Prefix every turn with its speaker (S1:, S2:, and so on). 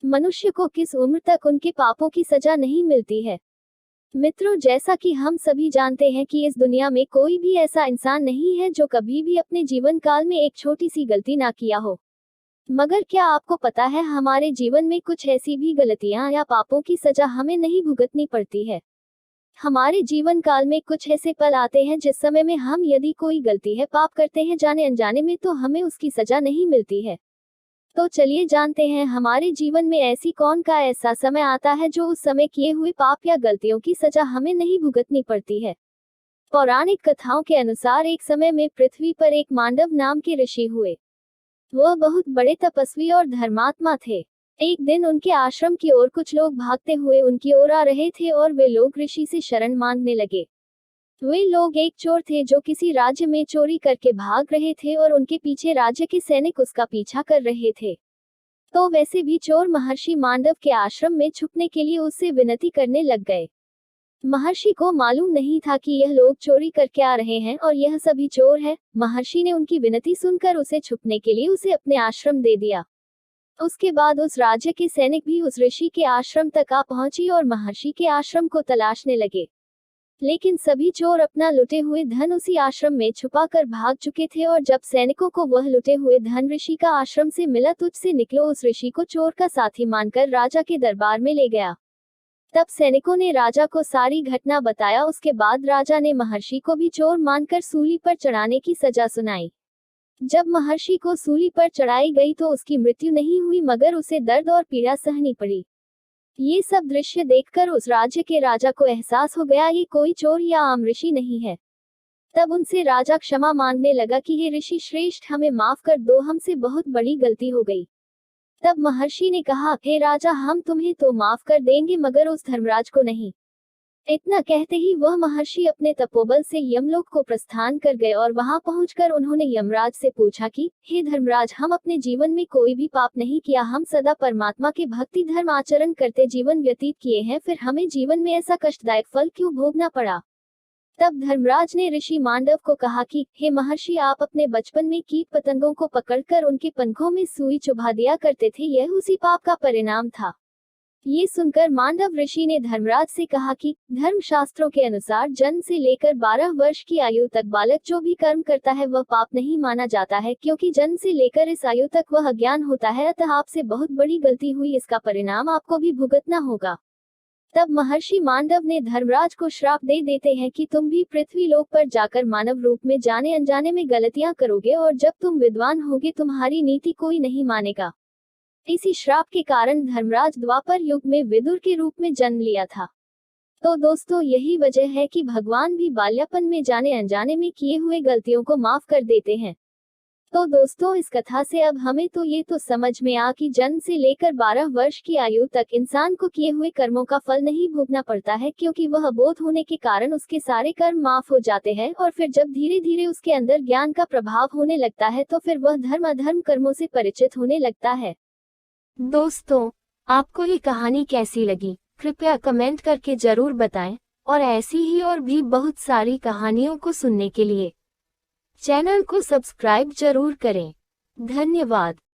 S1: मनुष्य को किस उम्र तक उनके पापों की सजा नहीं मिलती है। मित्रों, जैसा कि हम सभी जानते हैं कि इस दुनिया में कोई भी ऐसा इंसान नहीं है जो कभी भी अपने जीवन काल में एक छोटी सी गलती ना किया हो। मगर क्या आपको पता है, हमारे जीवन में कुछ ऐसी भी गलतियां या पापों की सजा हमें नहीं भुगतनी पड़ती है। हमारे जीवन काल में कुछ ऐसे पल आते हैं जिस समय में हम यदि कोई गलती है, पाप करते हैं जाने अनजाने में, तो हमें उसकी सजा नहीं मिलती है। तो चलिए जानते हैं हमारे जीवन में ऐसी कौन का ऐसा समय आता है जो उस समय किए हुए पाप या गलतियों की सजा हमें नहीं भुगतनी पड़ती है। पौराणिक कथाओं के अनुसार एक समय में पृथ्वी पर एक मांडव नाम के ऋषि हुए। वह बहुत बड़े तपस्वी और धर्मात्मा थे। एक दिन उनके आश्रम की ओर कुछ लोग भागते हुए उनकी ओर आ रहे थे और वे लोग ऋषि से शरण मांगने लगे। वे लोग एक चोर थे जो किसी राज्य में चोरी करके भाग रहे थे और उनके पीछे राज्य के सैनिक उसका पीछा कर रहे थे। तो वैसे भी चोर महर्षि मांडव के आश्रम में छुपने के लिए उससे विनती करने लग गए। महर्षि को मालूम नहीं था कि यह लोग चोरी करके आ रहे हैं और यह सभी चोर हैं। महर्षि ने उनकी विनती सुनकर उसे छुपने के लिए उसे अपने आश्रम दे दिया। उसके बाद उस राज्य के सैनिक भी उस ऋषि के आश्रम तक आ पहुंची और महर्षि के आश्रम को तलाशने लगे। लेकिन सभी चोर अपना लुटे हुए धन उसी आश्रम में छुपा कर भाग चुके थे और जब सैनिकों को वह लुटे हुए धन ऋषि का आश्रम से मिला, तुझसे निकलो उस ऋषि को चोर का साथी मानकर राजा के दरबार में ले गया। तब सैनिकों ने राजा को सारी घटना बताया। उसके बाद राजा ने महर्षि को भी चोर मानकर सूली पर चढ़ाने की सजा सुनाई। जब महर्षि को सूली पर चढ़ाई गई तो उसकी मृत्यु नहीं हुई, मगर उसे दर्द और पीड़ा सहनी पड़ी। ये सब दृश्य देखकर उस राज्य के राजा को एहसास हो गया, ये कोई चोर या आम ऋषि नहीं है। तब उनसे राजा क्षमा मांगने लगा कि हे ऋषि श्रेष्ठ, हमें माफ कर दो, हमसे बहुत बड़ी गलती हो गई। तब महर्षि ने कहा, हे राजा, हम तुम्हें तो माफ कर देंगे मगर उस धर्मराज को नहीं। इतना कहते ही वह महर्षि अपने तपोबल से यमलोक को प्रस्थान कर गए और वहां पहुंचकर उन्होंने यमराज से पूछा कि हे धर्मराज, हम अपने जीवन में कोई भी पाप नहीं किया, हम सदा परमात्मा के भक्ति धर्म आचरण करते जीवन व्यतीत किए हैं, फिर हमें जीवन में ऐसा कष्टदायक फल क्यों भोगना पड़ा। तब धर्मराज ने ऋषि मांडव को कहा कि हे महर्षि, आप अपने बचपन में कीट पतंगों को पकड़कर उनके पंखों में सुई चुभा दिया करते थे, यह उसी पाप का परिणाम था। ये सुनकर मांडव ऋषि ने धर्मराज से कहा कि धर्म शास्त्रों के अनुसार जन्म से लेकर 12 वर्ष की आयु तक बालक जो भी कर्म करता है वह पाप नहीं माना जाता है, क्योंकि जन्म से लेकर इस आयु तक वह अज्ञान होता है। अतः आपसे बहुत बड़ी गलती हुई, इसका परिणाम आपको भी भुगतना होगा। तब महर्षि मांडव ने धर्मराज को श्राप दे देते हैं कि तुम भी पृथ्वी लोक पर जाकर मानव रूप में जाने अनजाने में गलतियां करोगे और जब तुम विद्वान होगे तुम्हारी नीति कोई नहीं मानेगा। इसी श्राप के कारण धर्मराज द्वापर युग में विदुर के रूप में जन्म लिया था। तो दोस्तों, यही वजह है कि भगवान भी बाल्यापन में जाने अनजाने में किए हुए गलतियों को माफ कर देते हैं। तो दोस्तों, इस कथा से अब हमें तो ये तो समझ में आ कि जन्म से लेकर 12 वर्ष की आयु तक इंसान को किए हुए कर्मों का फल नहीं भोगना पड़ता है, क्योंकि वह अबोध होने के कारण उसके सारे कर्म माफ हो जाते हैं और फिर जब धीरे धीरे उसके अंदर ज्ञान का प्रभाव होने लगता है तो फिर वह धर्म अधर्म कर्मों से परिचित होने लगता है।
S2: दोस्तों, आपको ये कहानी कैसी लगी कृपया कमेंट करके जरूर बताएं और ऐसी ही और भी बहुत सारी कहानियों को सुनने के लिए चैनल को सब्सक्राइब जरूर करें। धन्यवाद।